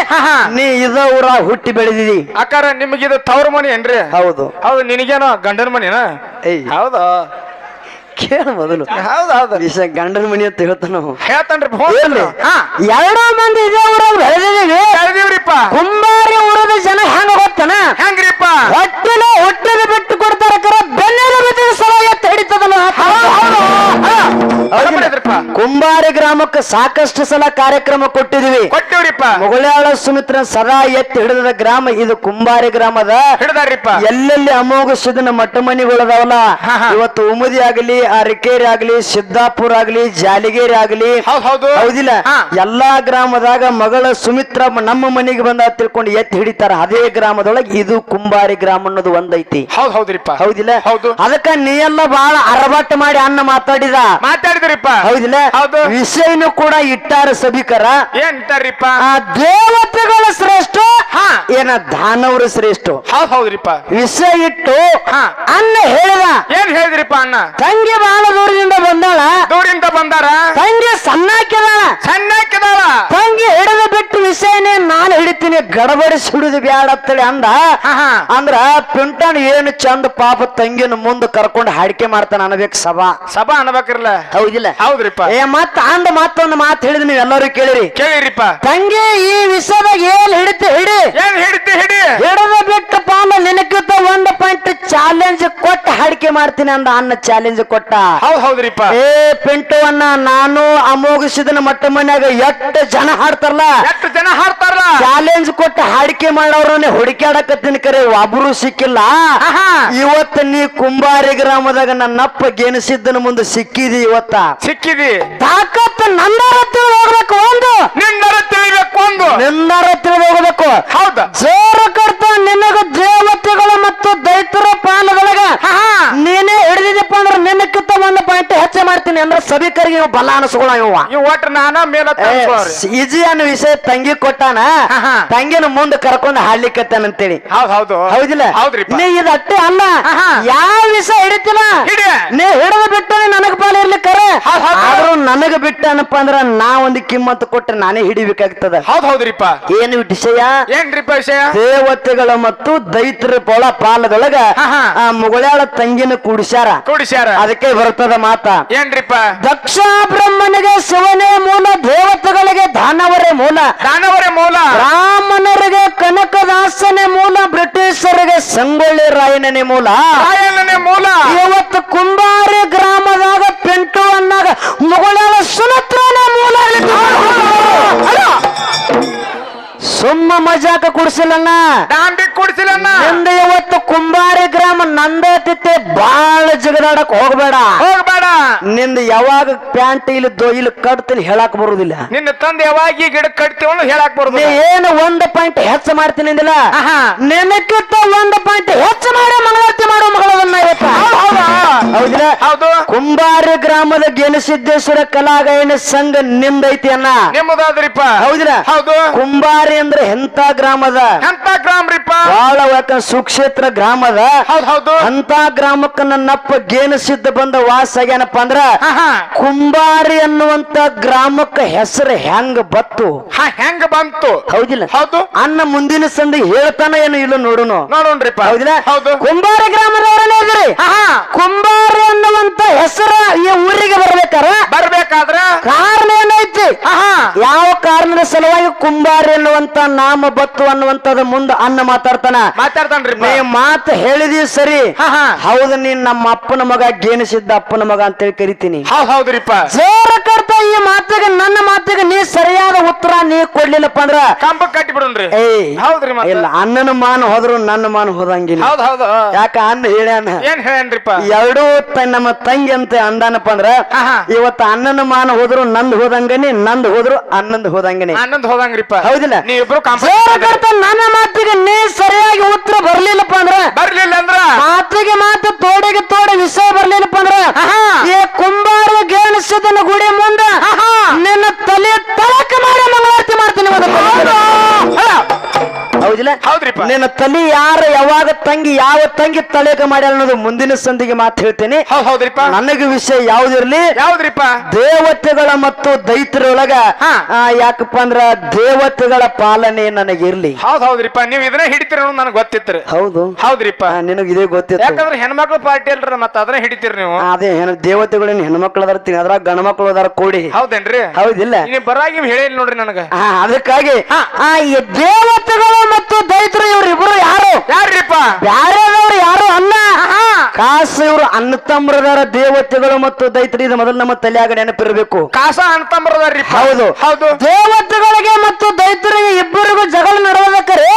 ನೀ ಇದ ಊರಾಗ ಹುಟ್ಟಿ ಬೆಳೆದಿದಿ. ಅಕ್ಕಾರ ನಿಮಗಿದು ತವ್ರ ಮನಿ ಏನ್ರಿ? ಹೌದು ನಿನಗೇನೋ ಗಂಡನ ಮನಿನ? ಹೌದು ಕೇಳ ಮೊದಲು ವಿಷಯ ಗಂಡನ ಮನಿ ಅಂತ ಹೇಳ್ತಾನ ಹೇಳ್ತಾನ್ರಿ. 2 ಮಂದಿ ಇದೇ ಊರಾಗ ಬೆಳೆದಿವ್ರಿಪ್ಪ. ಕುಂಬಾರಿ ಊರದ ಜನ ಹೆಂಗ ಗೊತ್ತನ? ಹೆಂಗ್ರಿಪ್ಪ ಹೊಟ್ಟೆನ ಬಿಟ್ಟು ಕೊಡ್ತಾರ ಬೆನ್ನೆಲ ಬಿದ್ದ ಸಲ ಎತ್ತ ಹಿಡಿತದಲ್ಲ. ಕುಂಬಾರಿ ಗ್ರಾಮಕ್ಕೆ ಸಾಕಷ್ಟು ಸಲ ಕಾರ್ಯಕ್ರಮ ಕೊಟ್ಟಿವ್ರಿಪ್ಪ. ಮುಗಳಾಳ ಸುಮಿತ್ರ ಸದಾ ಎತ್ತಿ ಹಿಡಿದ ಗ್ರಾಮ ಇದು ಕುಂಬಾರಿ ಗ್ರಾಮದ. ಹಿಡಿದಾರಿಪ್ಪ ಎಲ್ಲೆಲ್ಲಿ ಅಮೋಘ ಸಿದ್ಧನ ಮಠ ಮನಿಗಳದಾವಲ್ಲ, ಇವತ್ತು ಉಮದಿ ಆಗಲಿ, ಅರಕೇರಿ ಆಗ್ಲಿ, ಸಿದ್ದಾಪುರ ಆಗ್ಲಿ, ಜಾಲಿಗೇರಿ ಆಗ್ಲಿ, ಹೌದಿಲ್ಲ ಎಲ್ಲಾ ಗ್ರಾಮದಾಗ ಮಗಳ ಸುಮಿತ್ರ ನಮ್ಮ ಮನೆಗೆ ಬಂದ ತಿಳ್ಕೊಂಡು ಎತ್ತಿ ಹಿಡಿತಾರ. ಅದೇ ಗ್ರಾಮದೊಳಗೆ ಇದು ಕುಂಬಾರಿ ಗ್ರಾಮ ಅನ್ನೋದು ಒಂದೈತಿ. ಹೌದಿಲ್ಲ ಅದಕ್ಕ ನೀ ಎಲ್ಲ ಬಹಳ ಅರಬಾಟ ಮಾಡಿ ಅನ್ನ ಮಾತಾಡಿದ್ರಿಪ್ಪ. ಹೌದಿಲ್ಲ ವಿಷಯನು ಕೂಡ ಇಟ್ಟಾರ ಸಭಿಕರ. ಏನ್ ಇಟ್ಟಾರಿಪ್ಪ? ದೇವತೆಗಳ ಶ್ರೇಷ್ಠ ಏನ ದಾನವರು ಶ್ರೇಷ್ಠ. ಹೌದ್ರಿಪ್ಪ ವಿಷಯ ಇಟ್ಟು ಅನ್ನ ಹೇಳಿದ. ಏನ್ ಹೇಳಿದ್ರಿಪ್ಪ ಅನ್ನ? ತಂಗಿ ಬಹಳ ದೂರದಿಂದ ಬಂದಾರ. ತಂಗಿ ಸಣ್ಣಕ್ಕಿದಾಳ. ತಂಗಿ ಹಿಡಿದು ಬಿಟ್ಟು ವಿಷಯನೇ ನಾನು ಹಿಡಿತೀನಿ, ಗಡಬಡಿಸಿ ಹಿಡಿದು ಬ್ಯಾಡ ಅಂತೇಳಿ ಅಂದ್ರ ಪಿಂಟನ್ ಏನು ಚಂದ ಪಾಪ ತಂಗಿನ ಮುಂದೆ ಕರ್ಕೊಂಡು ಹಾಡಿಕೆ ಮಾಡ್ತಾನ ಅನ್ಬೇಕು. ಸಭಾ ಅನ್ಬೇಕಿರ್ಲ. ಹೌದಿಲ್ಲ ಹೌದ್ರಿಪ್ಪ ಮತ್ತೊಂದು ಮಾತು ಹೇಳಿದ್ ನೀವ್ ಎಲ್ಲರೂ ಕೇಳಿರಿಪ್ಪ. ತಂಗಿ ಈ ವಿಷಯದಾಗ ಏನ್ ಹಿಡಿತಿ ಹಿಡಿ ಹಿಡಿದ ಬಿಟ್ಟು ಪಾಲ ನಿನಕ್ಕಿಂತ 1 ಪಾಯಿಂಟ್ ಚಾಲೆಂಜ್ ಕೊಟ್ಟು ಹಾಡಿಕೆ ಮಾಡ್ತೀನಿ ಅಂದ ಅನ್ನ ಚಾಲೆಂಜ್ ಕೊಟ್ಟ. ಹೌದ್ರಿಪ್ಪ ಪಿಂಟುವನ್ನ ನಾನು ಅಮೋಘಿಸಿದನ ಮಟ್ಟ ಮನ್ಯಾಗ ಎಷ್ಟು ಜನ ಹಾಡ್ತಾರಲ್ಲ ಚಾಲೆಂಜ್ ಕೊಟ್ಟು ಹಾಡಿಕೆ ಮಾಡೋರನ್ನೇ ಹುಡುಕ್ಯಾಡಕತ್ತೀನಿ ಕರೆ ಒಬ್ರು ಸಿಕ್ಕಿಲ್ಲ. ಇವತ್ತ ನೀ ಕುಂಬಾರಿ ಗ್ರಾಮದಾಗ ನನ್ನಪ್ಪ ಗೆನಿಸಿದ್ದನ ಮುಂದೆ ಸಿಕ್ಕಿದಿ. ಸಿಕ್ಕಿದಿ ತಾಕತ್ ನಂದರ ತಿಳಿದು ಹೋಗ್ಬೇಕು. ನಿನ್ನರ ತಿಳಿದು ಹೋಗ್ಬೇಕು. ಹೌದಾ ಜೋರ ಕರ್ತ ನಿನಗ ದೇವತೆಗಳು ಮತ್ತು ದೈತರ ಪಾಲದೊಳಗ ನೀನೇ ಹಿಡಿದಿದ್ದಪ್ಪ ಅಂದ್ರೆ ನಿನ್ನಕ್ಕಿಂತ 1 ಪಾಯಿಂಟ್ ಹೆಚ್ಚು ಮಾಡ್ತೀನಿ ಅಂದ್ರೆ ಸಭಿಕರಿಗೆ ಬಲ ಅನಿಸ್ಕೊಳ್ಳ. ಈಜಿ ಅನ್ನೋ ವಿಷಯ ತಂಗಿ ಕೊಟ್ಟಾನ. ತಂಗಿನ ಮುಂದೆ ಕರ್ಕೊಂಡು ಹಾಡ್ಲಿಕ್ಕತ್ತಾನಂತೇಳಿ. ಹೌದಿಲ್ಲ ನೀ ಇದು ಅಟ್ಟೆ ಅಲ್ಲ, ಯಾವ ವಿಷಯ ಹಿಡಿತಿಲ್ಲ ನೀ ಹಿಡಿದು ಬಿಟ್ಟು ನನಗ್ ಪಾಲ ಇರ್ಲಿಕ್ಕರೆ. ಆದ್ರೂ ನನಗ ಬಿಟ್ಟನಪ್ಪ ಅಂದ್ರ ನಾ ಒಂದು ಕಿಮ್ಮತ್ತು ಕೊಟ್ಟರೆ ನಾನೇ ಹಿಡಿಬೇಕಾಗ್ತದ. ಹೌದ್ರಿಪ್ಪ ಏನು ವಿಷಯ? ಏನ್ರಿಪ್ಪ ವಿಷಯ? ದೇವತೆಗಳ ಮತ್ತು ದೈತರ ಪೊಳ ಪಾಲದೊಳಗ ಮುಗಳಾಳ ತಂಗಿನ ಕೂಡಿಸ್ಯಾರ. ಅದಕ್ಕೆ ಬರ್ತದ ಮಾತ ಏನ್ರಿಪ್ಪ? ದಕ್ಷ ಬ್ರಹ್ಮನಿಗೆ ಶಿವನೇ ಮೂಲ, ದೇವತೆಗಳಿಗೆ ದಾನವರೇ ಮೂಲ. ಬ್ರಾಹ್ಮಣರಿಗೆ ಕನಕದಾಸನೇ ಮೂಲ, ಬ್ರಿಟಿಷರಿಗೆ ಸಂಗೊಳ್ಳಿ ರಾಯಣ್ಣನೇ ಮೂಲ. ಇವತ್ತು ಕುಂಬಾರಿ ಗ್ರಾಮದಾಗ ಪಿಂಟು ಅನ್ನಾಗ ಮುಗಳಾಳ ಸುನತ್ರನೇ ಮೂಲ. ಸುಮ್ಮ ಮಜಾಕ ಕುಡಿಸಿಲ್ಲಣ್ಣ, ನಿಂದ ಇವತ್ತು ಕುಂಬಾರಿ ಗ್ರಾಮ ನಂದತಿತ್ತೆ. ಬಾಳ ಜಗದಾಡಕ್ ಹೋಗ್ಬೇಡ. ನಿಂದ ಯಾವಾಗ ಪ್ಯಾಂಟ್ ಇಲ್ಲಿ ಕಟ್ತೀನಿ ಹೇಳಕ್ ಬರುದಿಲ್ಲ. ನಿನ್ನ ತಂದೆ ಯಾವಾಗ ಈ ಗಿಡ ಕಟ್ತೀವನು ಹೇಳಕ್ ಬರುದಿಲ್ಲ. ಏನು 1 ಪಾಯಿಂಟ್ ಹೆಚ್ಚು ಮಾಡ್ತೀನಿ ಅಂದಿಲ್ಲ, ನಿನಕ್ಕಿಂತ 1 ಪಾಯಿಂಟ್ ಹೆಚ್ಚು ಮಾಡಿ ಮಂಗಳಾರತಿ ಮಾಡೋ ಮಗಳನ್ನ ಇವತ್ತು. ಹೌದಿಲ್ಲ ಕುಂಬಾರಿ ಗ್ರಾಮದ ಗೆಣಸಿದ್ದೇಶ್ವರ ಕಲಾಗಾಯನ ಸಂಘ ನಿಂದೈತಿ ಅಣ್ಣ. ನಿಮ್ಮದಾದ್ರಿಪ್ಪ. ಹೌದಿಲ್ಲ? ಹೌದು. ಕುಂಬಾರಿ ಅಂದ್ರೆ ಎಂತ ಗ್ರಾಮದ? ಎಂತ ಗ್ರಾಮ್ರಿಪ್ಪ? ಬಹಳ ಯಾಕಂದ್ರೆ ಸುಕ್ಷೇತ್ರ ಗ್ರಾಮದ. ಹೌದ್ ಹೌದು. ಅಂತ ಗ್ರಾಮಕ್ಕ ನನ್ನಪ್ಪ ಗೇಣಸಿದ್ದ ಬಂದ ವಾಸ ಆಗ್ಯಾನಪ್ಪ ಅಂದ್ರ ಕುಂಬಾರಿ ಅನ್ನುವಂತ ಗ್ರಾಮಕ್ಕ ಹೆಸರು ಹೆಂಗ ಬತ್ತು? ಹೆಂಗ ಬಂತು? ಹೌದಿಲ್ಲ? ಹೌದು. ಅನ್ನ ಮುಂದಿನ ಸಂದಿ ಹೇಳ್ತಾನ ಏನು ಇಲ್ಲ ನೋಡುನು. ನೋಡೋಣ್ರಿಪ್ಪ. ಹೌದಿಲ್ಲ? ಹೌದು. ಕುಂಬಾರಿ ಗ್ರಾಮದವರನೇ ಇದ್ರಿ. ಕುಂಬಾರಿ ಅನ್ನುವಂತ ಹೆಸರು ಈ ಊರಿಗೆ ಬರ್ಬೇಕಾದ್ರ ಕಾರಣ ಏನೈತಿ? ಯಾವ ಕಾರಣದ ಸಲುವಾಗಿ ಕುಂಬಾರಿ ಅನ್ನುವಂತ ನಾಮ ಬತ್ತು ಅನ್ನುವಂತದ ಮುಂದ ಅನ್ನ ಮಾತಾಡ್ತಾನ್ರಿ. ನೀ ಮಾತು ಹೇಳಿದೀವಿ ಸರಿ. ಹೌದು, ನೀನ್ ನಮ್ಮ ಅಪ್ಪನ ಮಗ ಗೇಣಿಸಿದ್ದ ಅಪ್ಪನ ಮಗ ಅಂತೇಳಿ ಕರಿತೀನಿ. ಹೌದ್ರಿಪ್ಪ. ಜೋರ ಕರ್ತ ಈ ಮಾತಿಗೆ ನನ್ನ ಮಾತಿಗೆ ನೀ ಸರಿಯಾದ ಉತ್ತರ ನೀ ಕೊಡ್ಲಿಲ್ಲಪ್ಪ ಅಂದ್ರ ಕಂಬ ಕಟ್ಟಿ ಬಿಡೋಣ್ರಿ. ಹೌದ್ರಿ. ಇಲ್ಲ, ಅಣ್ಣನ ಮಾನ ಹೋದ್ರು ನನ್ನ ಮಾನ ಹೋದಂಗಿಲ್ಲ. ಹೌದು. ಯಾಕ ಅನ್ನ ಹೇಳ್ಯಾನ. ಏನ್ ಹೇಳನ್ರಿಪ್ಪ? ಎರಡೂ ನಮ್ಮ ತಂಗಿ ಅಂತ ಅಂದಾನಪ್ಪ ಅಂದ್ರ ಇವತ್ತು ಅಣ್ಣನ ಮಾನ ಹೋದ್ರು ನಂದ್ ಹೋದಂಗನಿ, ನಂದ್ ಹೋದ್ರು ಅನ್ನಂದ್ ಹೋದಂಗನಿ. ಅನ್ನಂದ್ ಹೋದಂಗ್ರಿಪ್ಪ. ಹೌದಿಲ್ಲ? ನೀವಿಬ್ರು ನನ್ನ ಮಾತಿಗೆ ನೀ ಸರಿಯಾಗಿ ಉತ್ತರ ಬರ್ಲಿಲ್ಲಪ್ಪ ಅಂದ್ರ ಮಾತಿಗೆ ಮಾತು ತೋಡಿಗೆ ತೋಡಿ ವಿಷಯ ಬರ್ಲಿಲ್ಲಪ್ಪ ಅಂದ್ರ ಈ ಕುಂಬಾರ ಗೇಣಿಸಿದನ ಗುಡಿ ಮುಂದ ನಿನ್ನ ತಲೆ ತಳಕ ಮಾಡಿ ಮಂಗಳಾರತಿ ಮಾಡ್ತೀನಿ. ಹೌದಿಲ್ಲ? ಹೌದ್ರಿಪ್ಪ. ನಿನ್ನ ತಲೆ ಯಾರು ಯಾವಾಗ ತಂಗಿ ಯಾವ ತಂಗಿ ತಲೆಕ ಮಾಡ್ಯಾರ ಅನ್ನೋದು ಮುಂದಿನ ಸಂದಿಗೆ ಮಾತು ಹೇಳ್ತೇನೆ. ಹೌದ್ರಿಪ್ಪ. ನನಗೆ ವಿಷಯ ಯಾವ್ದಿರ್ಲಿ. ಯಾವ್ದ್ರಿಪ್ಪ? ದೇವತೆಗಳ ಮತ್ತು ದೈತ್ರೊಳಗ ಯಾಕಪ್ಪ ಅಂದ್ರ ದೇವತೆಗಳ ಪಾಲನೆ ನನಗಿರ್ಲಿ. ಹೌದ್ರಿಪ್ಪ. ನೀವ್ ಇದನ್ನ ಹಿಡಿತೀರ ಅನ್ನೋದು ನನಗೆ ಗೊತ್ತಿತ್ತು. ಹೌದ್ರಿಪ್ಪ. ನಿನಗೆ ಇದೇ ಗೊತ್ತಿತ್ತು. ಯಾಕಂದ್ರೆ ಹೆಣ್ಮಕ್ಳು ಪಾರ್ಟಿ ಅಲ್ರ, ಮತ್ತೆ ಅದನ್ನ ಹಿಡಿತೀರಿ ನೀವು. ಅದೇ ದೇವತೆಗಳೇನು ಹೆಣ್ಮಕ್ಳು ಅದಾರ, ಅದ್ರಾಗ ಗಣ ಮಕ್ಳು ಅದಾರ ಕೂಡಿ. ಹೌದೇನ್ರಿ? ಹೌದಿಲ್ಲ? ನೀವು ಬರಾಗಿ ಹೇಳಿಲ್ಲ ನೋಡ್ರಿ ನನಗ. ಅದಕ್ಕಾಗಿ ಈ ದೇವತೆಗಳು ಮತ್ತು ದೈತ್ರು ಇವ್ರಿಬ್ರು ಯಾರಿಪ್ಪ? ಬ್ಯಾರೆದವ್ರು ಯಾರು ಅಲ್ಲ. ಕಾಸ ಇವರು ಅಣ್ಣ ತಮ್ಮರದಾರ. ದೇವತೆಗಳು ಮತ್ತು ದೈತ್ರು ಇದು ಮೊದಲು ನಮ್ಮ ತಲೆಯಾಗ ನೆನಪಿರಬೇಕು. ಕಾಸ ಅಣ್ಣ ತಮ್ಮರದಾರ್ರಿ. ಹೌದು. ದೇವತೆಗಳಿಗೆ ಮತ್ತು ದೈತ್ರಿಗೆ ಇಬ್ಬರಿಗೂ ಜಗಳ ನಡೆಯಬೇಕಾರೆ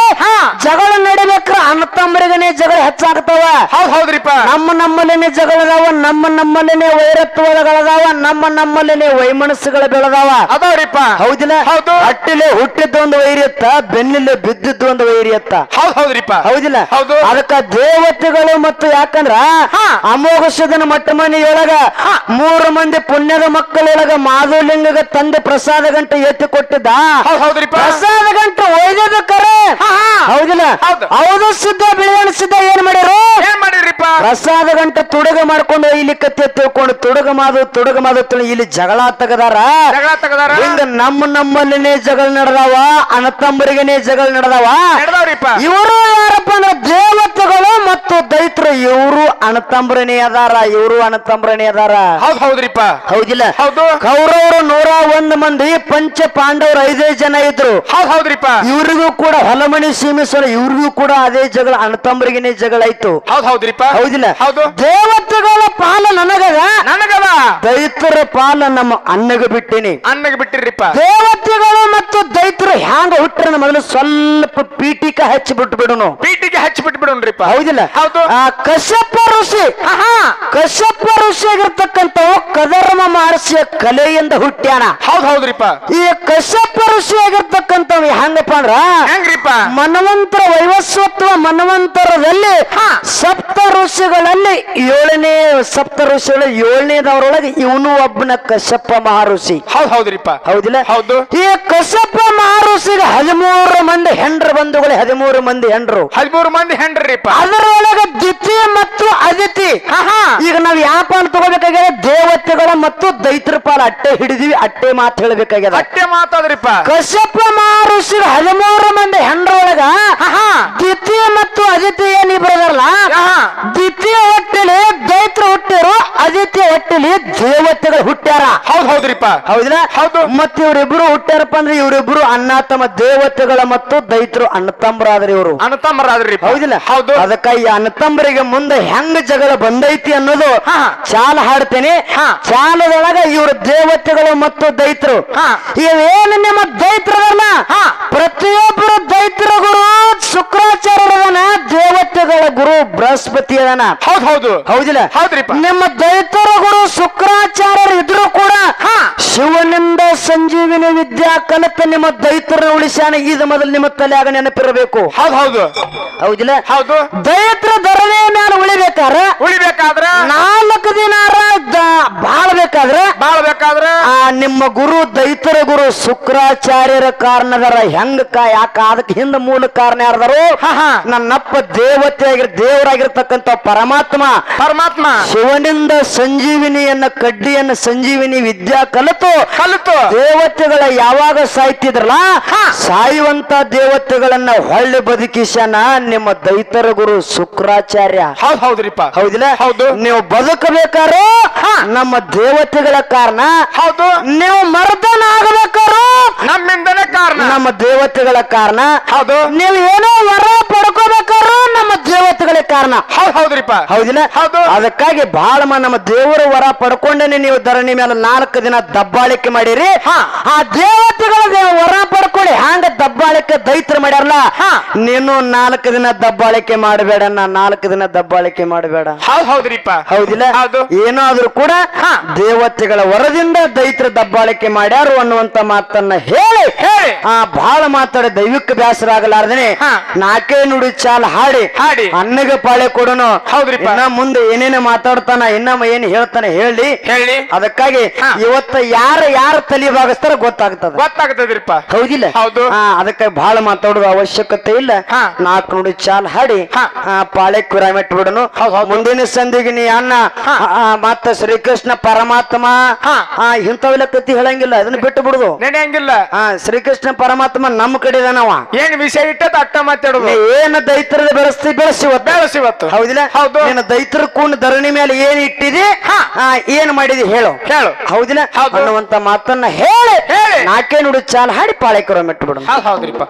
ಜಗಳ ನಡಿಬೇಕ್ರ ಅಣ್ಣ ತಮ್ಮರಿಗನೇ ಜಗಳ ಹೆಚ್ಚಾಗ್ತಾವ. ಹೌದ್ರಿಪ್ಪ. ನಮ್ಮಲ್ಲಿನೇ ಜಗಳದಾವ, ನಮ್ಮಲ್ಲಿನೇ ವೈರತ್ವಗಳದಾವ, ನಮ್ಮಲ್ಲಿನೇ ವೈಮನಸ್ಸುಗಳು ಬೆಳೆದಾವ. ಅದಾವ್ರಿಪ್ಪ. ಹೌದಿಲ್ಲ? ಹೌದು. ಅಟ್ಟಿಲೆ ಹುಟ್ಟಿದ್ದು ಒಂದು ವೈರಿಯತ್ತ, ಬೆನ್ನಿಲೆ ಬಿದ್ದಿದ್ದು ಒಂದು ವೈರಿಯತ್ತ. ಹೌದ್ರಿಪ್ಪ. ಹೌದಿಲ್ಲ? ಹೌದು. ಅದಕ್ಕ ದೇವತೆಗಳು ಮತ್ತು ಯಾಕಂದ್ರ ಅಮೋಘ ಸದನ ಮಟ್ಟ ಮನೆಯೊಳಗ 3 ಮಂದಿ ಪುಣ್ಯದ ಮಕ್ಕಳೊಳಗ ಮಾಧುಲಿಂಗಗ ತಂದೆ ಪ್ರಸಾದ ಗಂಟೆ ಎತ್ತಿ ಕೊಟ್ಟಿದ್ದ. ಪ್ರಸಾದ ಗಂಟೆ ಒಯ್ದದ ಕರೆ. ಹೌದಿಲ್ಲ? ಹೌದು. ಸಿದ್ಧ ಬಿಳಿಯಣ ಸಿದ್ಧ ಏನ್ ಮಾಡಿರಿಪ್ಪ? ಪ್ರಸಾದ ಗಂಟೆ ತುಡುಗ ಮಾಡ್ಕೊಂಡು ಇಲ್ಲಿ ತಿಳ್ಕೊಂಡು ತುಡುಗ ಮಾದು ಇಲ್ಲಿ ಜಗಳ ತೆಗದಾರ. ಹಿಂಗ ನಮ್ಮಲ್ಲಿನೇ ಜಗಳ ನಡೆದಾವ, ಅಣ್ಣತಮ್ಮರಿಗೇನೆ ಜಗಳ ನಡೆದಾವ. ಇವರು ಯಾರಪ್ಪ ಅಂದ್ರೆ ದೇವತೆಗಳು ಮತ್ತು ದೈತ್ರು. ಇವರು ಅಣ್ಣತಂಬ್ರನೇ ಅದಾರ. ಹೌದ್ರಿಪ್ಪ. ಹೌದಿಲ್ಲ? ಹೌದು. ಕೌರವರು 101 ಮಂದಿ, ಪಂಚ ಪಾಂಡವರು 5 ಜನ ಇದ್ರು. ಹೌದ್ರಿಪ್ಪ. ಇವ್ರಿಗೂ ಕೂಡ ಹೊಲಮಣಿ ಸೀಮಿಸೋಣ, ಇವ್ರಿಗೂ ಕೂಡ ಅದೇ ಜಗಳ, ಅಣ್ಣತಂಬ್ರಿಗೇನೆ ಜಗಳ ಇತ್ತು. ಹೌದ್ರಿಪ್ಪ. ಹೌದಿಲ್ಲ? ಹೌದು. ದೇವತೆಗಳ ಪಾಲ ನನಗದ, ದೈತ್ಯರ ಪಾಲ ನಮ್ಮ ಅನ್ನಗೆ ಬಿಟ್ಟಿನಿ. ಬಿಟ್ಟಿರಿಪ್ಪ. ದೇವತೆಗಳು ಮತ್ತು ದೈತ್ಯರು ಹ್ಯಾಂಗ ಹುಟ್ಟರ ಮೊದಲು ಸ್ವಲ್ಪ ಪೀಠಿಕ ಹಚ್ಚಿ ಬಿಟ್ಬಿಡುನು. ಹೌದಿಲ್ಲ? ಹೌದು. ಕಶ್ಯಪ ಋಷಿ ಆಗಿರ್ತಕ್ಕಂಥ ಕದರ್ಮ ಮಹರ್ಷಿಯ ಕಲೆಯಿಂದ ಹುಟ್ಟ್ಯಾನ. ಹೌದ್ರಿಪ್ಪ. ಈ ಕಶ್ಯಪ ಋಷಿ ಆಗಿರ್ತಕ್ಕಂಥವ್ ಹೆಂಗಪ್ಪ ಅಂದ್ರ ಮನ್ವಂತರ ವೈವಸ್ವತ್ವ ಮನ್ವಂತರದಲ್ಲಿ ಸಪ್ತ ಋಷಿಗಳಲ್ಲಿ 7ನೇದವರೊಳಗೆ ಇವನು ಒಬ್ಬನ ಕಶ್ಯಪ ಮಹರ್ಷಿ. ಹೌದ್ರಿಪ್ಪ. ಹೌದಿಲ್ಲ? ಹೌದು. ಈ ಕಶ್ಯಪ ಮಹರ್ಷಿಗೆ 13 ಮಂದಿ ಹೆಂಡ್ರ ಬಂಧುಗಳು. 13 ಮಂದಿ ಹೆಂಡ್ರು. 13 ಮಂದಿ ಹೆಂಡ್ರಿಪ್ಪ. ಅದರೊಳಗೆ ದಿತಿ ಮತ್ತು ಅದಿತಿ. ಈಗ ನಾವ್ ಯಾಪ ಅಂತ ತಗೋಬೇಕಾಗ್ಯದ, ದೇವತೆಗಳ ಮತ್ತು ದೈತ್ರ ಪಾಲ ಅಟ್ಟೆ ಹಿಡಿದಿವಿ, ಅಟ್ಟೆ ಮಾತು ಹೇಳ್ಬೇಕಾಗ್ಯದ. ಅಟ್ಟೆ ಮಾತಾದ್ರಿಪ್ಪ. ಕಶ್ಯಪ ಮಹರ್ಷಿಗೆ 13 ಮಂದಿ ಹೆಂಡ್ರೊಳಗ ದಿತಿ ಮತ್ತು ಅದಿತಿ ಏನಿ ಬರಲ್ಲ. ದ್ವಿತೀಯ ಹೊಟ್ಟೆಲಿ ದೈತ್ರ ಹುಟ್ಟಿರು, ಅದಿತಿ ಹೊಟ್ಟೆಲಿ ದೇವತೆಗಳು ಹುಟ್ಟ್ಯಾರ. ಹೌದ್ರಿಪ್ಪ. ಹೌದಿಲ್ಲ? ಹೌದು. ಮತ್ತೆ ಇವರಿಬ್ರು ಹುಟ್ಟ್ಯಾರಪ್ಪ ಅಂದ್ರೆ ಇವರಿಬ್ರು ಅಣ್ಣ ತಮ್ಮ, ದೇವತೆಗಳ ಮತ್ತು ದೈತ್ರು ಅಣ್ಣತಮ್ಮರಾದ್ರಿ. ಇವರು ಅಣ್ಣತಮ್ಮರಾದ್ರಿ. ಹೌದಿಲ್ಲ? ಹೌದು. ಅದಕ್ಕ ಈ ಅಣ್ಣತಮ್ಮರಿಗೆ ಮುಂದೆ ಹೆಂಗ ಜಗಳ ಬಂದೈತಿ ಅನ್ನೋದು ಚಾಲ ಹಾಡ್ತೇನೆ. ಚಾಲದೊಳಗ ಇವರು ದೇವತೆಗಳು ಮತ್ತು ದೈತ್ರು. ಇವೇನು ನಿಮ್ಮ ದೈತ್ರದಲ್ಲ, ಪ್ರತಿಯೊಬ್ಬರು ದೈತ್ರ ಗುರು ಶುಕ್ರಾಚಾರ್ಯರದನ, ದೇವತೆಗಳ ಗುರು ಬೃಹಸ್ಪತಿ ಅದನ. ಹೌದಿಲ್ಲ? ನಿಮ್ಮ ದೈತರ ಗುರು ಶುಕ್ರಾಚಾರ್ಯರು ಇದ್ರು ಕೂಡ ಶಿವನಿಂದ ಸಂಜೀವಿನಿ ವಿದ್ಯಾ ಕಲಿತ ನಿಮ್ಮ ದೈತರ ಉಳಿಸ್ಯಾನ. ಇದು ಮೊದಲು ನಿಮ್ಮ ತಲೆಯಾಗ ನೆನಪಿರಬೇಕು. ಹೌದಿಲ್ಲ? ದೈತ್ರ ದರವೇ ಮೇಲೆ ಉಳಿಬೇಕಾದ್ರೆ 4 ದಿನ ಬಾಳ್ಬೇಕಾದ್ರೆ ನಿಮ್ಮ ಗುರು ದೈತರ ಗುರು ಶುಕ್ರಾಚಾರ್ಯರ ಕಾರಣದರ ಹೆಂಗ ಯಾಕ ಅದಕ್ಕೆ ಹಿಂದ ಮೂಲ ಕಾರಣ ಯಾರದಾರು ನನ್ನಪ್ಪ ದೇವರಾಗಿರ್ತಕ್ಕಂಥ ಪರಮಾತ್ಮ ಶಿವನಿಂದ ಸಂಜೀವಿನಿಯನ್ನ ಕಡ್ಡಿಯನ್ನ ಸಂಜೀವಿನಿ ವಿದ್ಯಾ ಕಲಿತು ದೇವತೆಗಳ ಯಾವಾಗ ಸಾಯ್ತಿದ್ರಲ್ಲ ಸಾಯುವಂತ ದೇವತೆಗಳನ್ನ ಹೊಳ್ಳಿ ಬದುಕಿಸನ ನಿಮ್ಮ ದೈತರ ಗುರು ಶುಕ್ರಾಚಾರ್ಯ. ಹೌದ್ರಿಪ್ಪ. ಹೌದಿಲ್ಲ? ಹೌದು. ನೀವು ಬದುಕಬೇಕಾರು ನಮ್ಮ ದೇವತೆಗಳ ಕಾರಣ. ಹೌದು. ನೀವು ಮರ್ದನ ಆಗಬೇಕಾರು ನಮ್ಮಿಂದನೇ ಕಾರಣ, ನಮ್ಮ ದೇವತೆಗಳ ಕಾರಣ. ಹೌದು. ನೀವು ಏನೋ ವರ ಪಡ್ಕೋಬೇಕಾರು ನಮ್ಮ ದೇವತೆಗಳ ಕಾರಣ. ಹೌದ್ರಿಪ್ಪ. ಹೌದಿಲ್ಲ? ಹೌದು. ಅದಕ್ಕಾಗಿ ಬಹಳ ನಮ್ಮ ದೇವರ ವರ ಪಡ್ಕೊಂಡೇನೆ ನೀವು ಧರಣಿ ಮೇಲೆ 4 ದಿನ ದಬ್ಬಾಳಿಕೆ ಮಾಡಿರಿ. ಆ ದೇವತೆಗಳ ವರ ಪಡ್ಕೊಳ್ಳಿ. ಹಂಗ ದಬ್ಬಾಳಿಕೆ ದೈತ್ರ ಮಾಡ್ಯಾರಲ್ಲ, ನೀನು 4 ದಿನ ದಬ್ಬಾಳಿಕೆ ಮಾಡಬೇಡ. 4 ದಿನ ದಬ್ಬಾಳಿಕೆ ಮಾಡಬೇಡ. ಹೌದ್ರಿಪ್ಪ. ಹೌದಿಲ್ಲ? ಏನಾದ್ರೂ ಕೂಡ ದೇವತೆಗಳ ವರದಿಂದ ದೈತ್ರ ದಬ್ಬಾಳಿಕೆ ಮಾಡ್ಯಾರು ಅನ್ನುವಂತ ಮಾತನ್ನ ಹೇಳಿ ಬಹಳ ಮಾತಾಡಿ ದೈವಿಕ ಬ್ಯಾಸರ ಆಗಲಾರ್ದೇನೆ 4 ನುಡಿ ಚಾಲ ಹಾಡಿ ಅನ್ನಗ ಪಾಳೆ ಕೊಡೋನು. ಹೌದ್ರಿಪ್ಪ. ಮುಂದೆ ಏನೇನು ಮಾತಾಡ್ತಾನ ಇನ್ನೊಮ್ಮ ಏನ್ ಹೇಳ್ತಾನೆ ಹೇಳಿ. ಅದಕ್ಕಾಗಿ ಇವತ್ತ ಯಾರ ತಲೆ ಭಾಗಸ್ತಾರ ಗೊತ್ತಾಗ್ತದ್ರಿಪ್ಪ. ಹೌದಿಲ್ಲ? ಹೌದು. ಅದಕ್ಕೆ ಬಹಳ ಮಾತಾಡೋದು ಅವಶ್ಯಕತೆ ಇಲ್ಲ. 4 ನುಡಿ ಚಾಲ ಹಾಡಿ ಪಾಳೆ ಕುರಾಮೆಟ್ ಬಿಡನು. ಮುಂದಿನ ಸಂದಿಗೆ ನೀ ಅನ್ನ ಮತ್ತ ಶ್ರೀಕೃಷ್ಣ ಪರಮಾತ್ಮ ಇಂಥವೆಲ್ಲ ಕತಿ ಹೇಳಂಗಿಲ್ಲ, ಅದನ್ನ ಬಿಟ್ಟು ಬಿಡುದು ನಡೆಯಂಗಿಲ್ಲ. ಶ್ರೀಕೃಷ್ಣ ಪರಮಾತ್ಮ ನಮ್ಮ ಕಡೆ ಇದಾನವ. ಏನ್ ವಿಷಯ ಇಟ್ಟದ ಅಟ್ಟ ಮಾತಾಡುದು. ಏನ ದೈತ್ರದ ಬೆಳೆಸಿವತ್ತು. ಹೌದಿಲ್ಲ? ಹೌದು. ನೀನು ದೈತ್ರ ಕೂಣ ಧರಣಿ ಮೇಲೆ ಏನ್ ಇಟ್ಟಿದಿ, ಏನ್ ಮಾಡಿದಿ ಹೇಳು. ಹೌದಿಲ್ಲ? ಅನ್ನುವಂತ ಮಾತನ್ನ ಹೇಳಿ 4 ನುಡಿ ಚಾಲ ಹಾಡಿ ಪಾಳೆ ಕುರಾಮೆಟ್ ಬಿಡನು. ಹೌದ್ರಿಪ್ಪ.